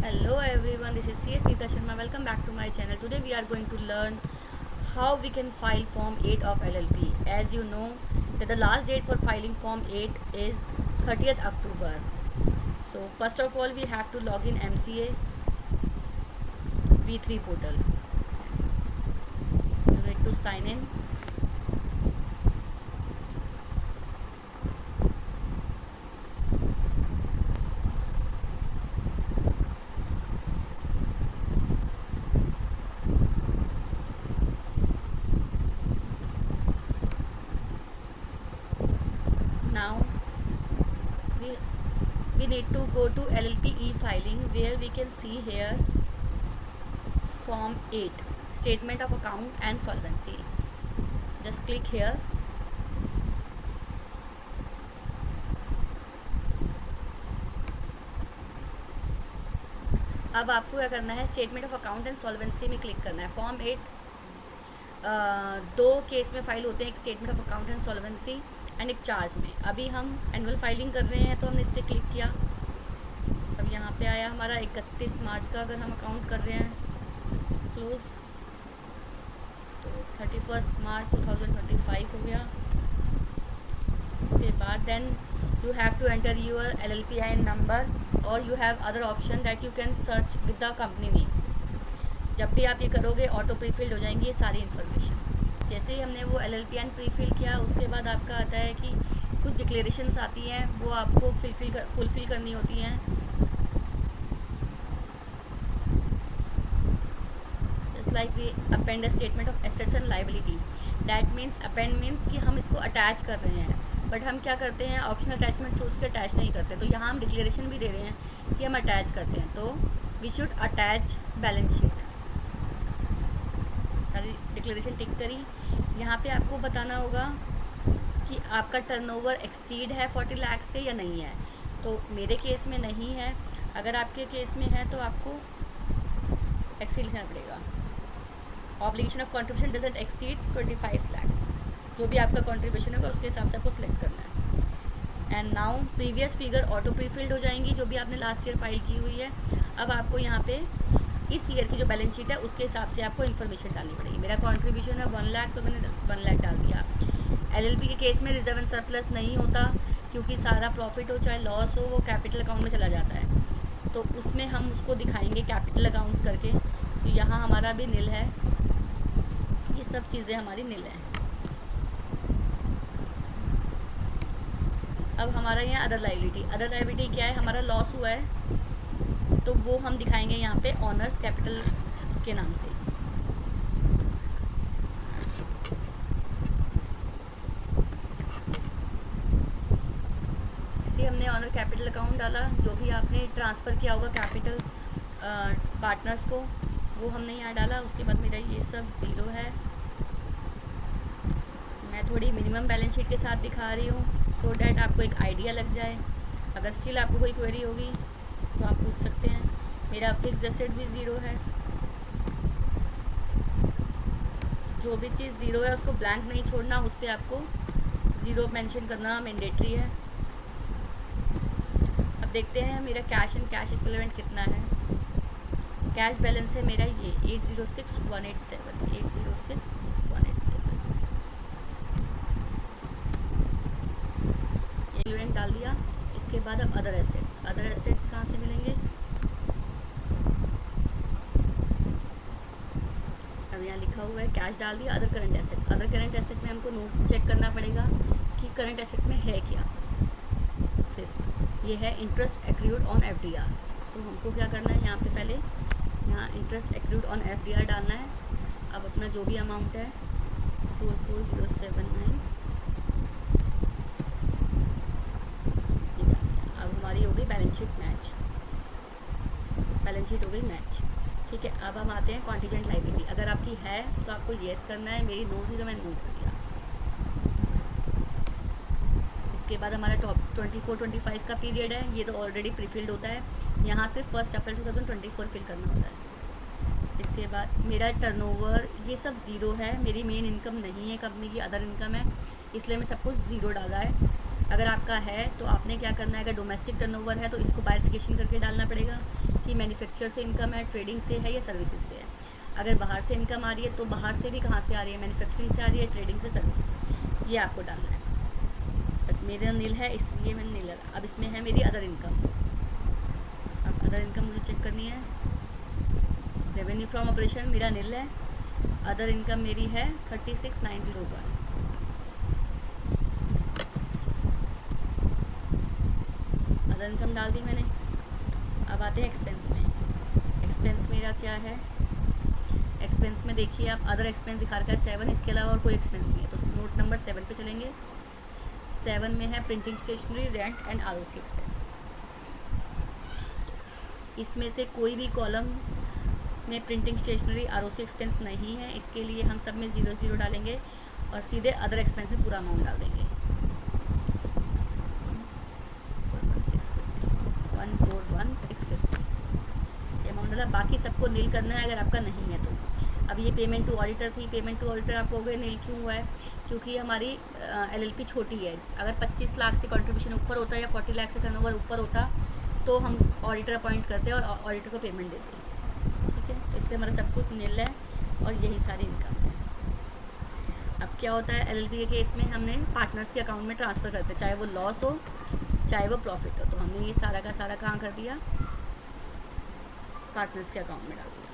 Hello everyone, this is CS Neeta Sharma. Welcome back to my channel. Today we are going to learn how we can file Form 8 of LLP. As you know that the last date for filing Form 8 is 30th October. So first of all we have to log in MCA V3 portal. You need to sign in. Now we need to go to LLP e-filing where we can see here Form 8 Statement of Account and Solvency. Just click here. अब आपको क्या करना है, statement of account and solvency में click करना है। Form 8 दो case में फाइल होते हैं, एक statement of account and solvency and एक चार्ज में। अभी हम एनुअल फाइलिंग कर रहे हैं तो हमने इस पर क्लिक किया। अब यहाँ पे आया हमारा 31 मार्च का, अगर हम अकाउंट कर रहे हैं क्लोज तो 31 मार्च 2025 हो गया। इसके बाद then you have to enter your LLPIN number और you have other option that you can search with the company name। जब भी आप ये करोगे ऑटो प्री फिल्ड हो जाएंगी ये सारी इन्फॉर्मेशन। जैसे ही हमने वो LLPIN प्री फिल किया उसके बाद आपका आता है कि कुछ डिक्लेरेशंस आती हैं, वो आपको फुलफ़िल करनी होती हैं। Just like we append a statement of assets and liability. That means append means कि हम इसको अटैच कर रहे हैं, बट हम क्या करते हैं ऑप्शनल अटैचमेंट सोच के अटैच नहीं करते। तो यहाँ हम डिक्लेरेशन भी दे रहे हैं कि हम अटैच करते हैं, तो we should attach balance sheet. सारी डिक्लेरेशन टिक करी। यहाँ पे आपको बताना होगा कि आपका टर्नओवर एक्सीड है 40 लाख से या नहीं है। तो मेरे केस में नहीं है, अगर आपके केस में है तो आपको एक्सीड करना पड़ेगा। Obligation of contribution doesn't exceed 25 lakh, जो भी आपका कंट्रीब्यूशन होगा उसके हिसाब से आपको सिलेक्ट करना है। And now previous figure auto pre filled हो जाएंगी, जो भी आपने लास्ट ईयर फाइल की हुई है। अब आपको यहाँ पे इस ईयर की जो बैलेंस शीट है उसके हिसाब से आपको इन्फॉर्मेशन डालनी पड़ेगी। मेरा कंट्रीब्यूशन है 1 लाख, तो मैंने 1 लाख डाल दिया। LLP के केस में रिजर्व एंड सरप्लस नहीं होता, क्योंकि सारा प्रॉफिट हो चाहे लॉस हो वो कैपिटल अकाउंट में चला जाता है। तो उसमें हम उसको दिखाएंगे कैपिटल अकाउंट करके। तो यहाँ हमारा भी नील है, ये सब चीज़ें हमारी नील हैं। अब हमारा यहाँ अदर लायबिलिटी क्या है, हमारा लॉस हुआ है तो वो हम दिखाएंगे यहाँ पे ऑनर्स कैपिटल उसके नाम से। इसे हमने ऑनर कैपिटल अकाउंट डाला, जो भी आपने ट्रांसफ़र किया होगा कैपिटल पार्टनर्स को वो हमने यहाँ डाला। उसके बाद मेरा ये सब ज़ीरो है। मैं थोड़ी मिनिमम बैलेंस शीट के साथ दिखा रही हूँ सो डैट आपको एक आइडिया लग जाए। अगर स्टिल आपको कोई क्वेरी होगी तो आप पूछ सकते हैं। मेरा फिक्स एसेट भी ज़ीरो है, जो भी चीज़ ज़ीरो है उसको ब्लैंक नहीं छोड़ना, उस पर आपको ज़ीरो मेंशन करना मैंडेटरी है। अब देखते हैं मेरा कैश एंड कैश इक्विवेलेंट कितना है। कैश बैलेंस है मेरा ये 806,187 इक्विवेलेंट डाल दिया। इसके बाद अब अदर एसेट्स कहाँ से मिलेंगे। अब यहाँ लिखा हुआ है कैश डाल दिया। अदर करंट एसेट में हमको नोट चेक करना पड़ेगा कि करंट एसेट में है क्या। फिफ्थ ये है इंटरेस्ट एक्रूड ऑन FDR। सो हमको क्या करना है, यहाँ पे पहले यहाँ इंटरेस्ट एक्रूड ऑन FDR डालना है। अब अपना जो भी अमाउंट है 44079 हमारी हो गई बैलेंस शीट हो गई मैच। ठीक है, अब हम आते हैं कॉन्टीजेंट लायबिलिटी। अगर आपकी है तो आपको येस करना है, मेरी नो थी तो मैंने नो कर दिया। इसके बाद हमारा टॉप 24-25 का पीरियड है, ये तो ऑलरेडी प्रीफिल्ड होता है। यहाँ से 1 अप्रैल 2024 फिल करना होता है। इसके बाद मेरा टर्नओवर ये सब ज़ीरो है, मेरी मेन इनकम नहीं है कंपनी की, अदर इनकम है, इसलिए मैं सब कुछ ज़ीरो डाला है। अगर आपका है तो आपने क्या करना है, अगर डोमेस्टिक टर्नओवर है तो इसको बाइफिकेशन करके डालना पड़ेगा कि मैन्युफैक्चर से इनकम है, ट्रेडिंग से है या सर्विसेज से है। अगर बाहर से इनकम आ रही है तो बाहर से भी कहाँ से आ रही है, मैन्युफैक्चरिंग से आ रही है, ट्रेडिंग से, सर्विसेज से, ये आपको डालना है। बट मेरा नील है इसलिए मैंने नील डाला। अब इसमें है मेरी अदर इनकम। अब अदर इनकम मुझे चेक करनी है। रेवेन्यू फ्रॉम ऑपरेशन मेरा नील है, अदर इनकम मेरी है 36,901। अदर इनकम डाल दी मैंने। अब आते हैं एक्सपेंस में। एक्सपेंस मेरा क्या है, एक्सपेंस में देखिए आप अदर एक्सपेंस दिखा रखा है 7, इसके अलावा और कोई एक्सपेंस नहीं है। तो नोट नंबर 7 पे चलेंगे। 7 में है printing stationery, rent and ROC expense. इसमें से कोई भी कॉलम में प्रिंटिंग स्टेशनरी, आरओसी एक्सपेंस नहीं है, इसके लिए हम सब में 0 डालेंगे और सीधे अदर एक्सपेंस में पूरा अमाउंट डाल देंगे। 141,650 ये अमाउंट डाला। बाकी सबको नील करना है अगर आपका नहीं है तो। अब ये पेमेंट टू ऑडिटर थी, पेमेंट टू ऑडिटर आपको गए नील क्यों हुआ है, क्योंकि हमारी एलएलपी छोटी है। अगर 25 लाख से कंट्रीब्यूशन ऊपर होता है या 40 लाख से टर्नओवर ऊपर होता तो हम ऑडिटर अपॉइंट करते हैं और ऑडिटर को पेमेंट देते हैं, ठीक है। तो इसलिए हमारा सब कुछ नील है और यही सारी इनकम है। अब क्या होता है एलएलपी के केस में, हमने पार्टनर्स के अकाउंट में ट्रांसफ़र करते हैं, चाहे वो लॉस हो चाहे वो प्रॉफिट हो। तो हमने ये सारा का सारा कहाँ कर दिया, पार्टनर्स के अकाउंट में डाल दिया।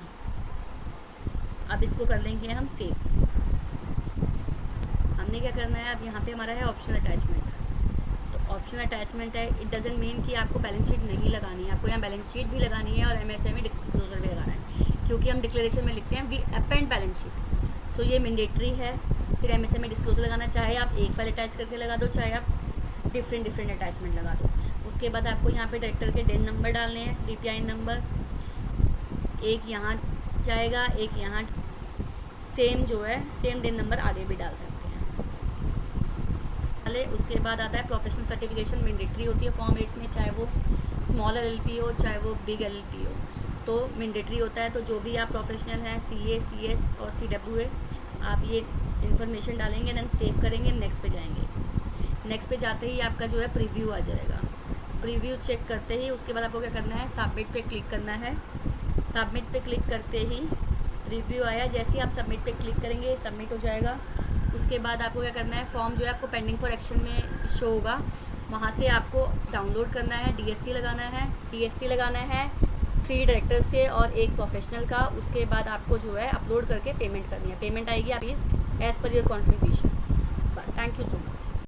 अब इसको कर लेंगे हम सेव। हमने क्या करना है, अब यहाँ पे हमारा है ऑप्शनल अटैचमेंट। तो ऑप्शनल अटैचमेंट है, इट डजेंट मीन कि आपको बैलेंस शीट नहीं लगानी है, आपको यहाँ बैलेंस शीट भी लगानी है और एमएसएमई डिस्क्लोजर भी लगाना है, क्योंकि हम डिक्लेरेशन में लिखते हैं वी अपेंड बैलेंस शीट। सो ये मैंडेटरी है। फिर एमएसएमई डिस्क्लोजर लगाना, चाहे आप एक फाइल अटैच करके लगा दो, चाहे आप डिफरेंट अटैचमेंट लगा दो। उसके बाद आपको यहाँ पे डायरेक्टर के डेन नंबर डालने हैं, डीपीआई नंबर, एक यहाँ जाएगा, एक यहाँ, सेम जो है सेम डेन नंबर आगे भी डाल सकते हैं। उसके बाद आता है प्रोफेशनल सर्टिफिकेशन, मैंडेटरी होती है फॉर्म 8 में, चाहे वो स्मॉल एलएलपी हो चाहे वो बिग एलएलपी हो, तो मैंडेटरी होता है। तो जो भी आप प्रोफेशनल हैं, सीए, सीएस और सीडब्ल्यूए, आप ये इन्फॉर्मेशन डालेंगे, देन सेव करेंगे, नेक्स्ट पे जाएंगे। नेक्स्ट पे जाते ही आपका जो है प्रीव्यू आ जाएगा। प्रीव्यू चेक करते ही उसके बाद आपको क्या करना है, सबमिट पे क्लिक करना है। सबमिट पे क्लिक करते ही रिव्यू आया, जैसे ही आप सबमिट पे क्लिक करेंगे सबमिट हो जाएगा। उसके बाद आपको क्या करना है, फॉर्म जो है आपको पेंडिंग फॉर एक्शन में शो होगा, वहाँ से आपको डाउनलोड करना है, डीएसटी लगाना है। डीएसटी लगाना है 3 डायरेक्टर्स के और 1 प्रोफेशनल का। उसके बाद आपको जो है अपलोड करके पेमेंट करनी है। पेमेंट आएगी आप एज़ पर योर कॉन्ट्रीब्यूशन। बस, थैंक यू सो मच।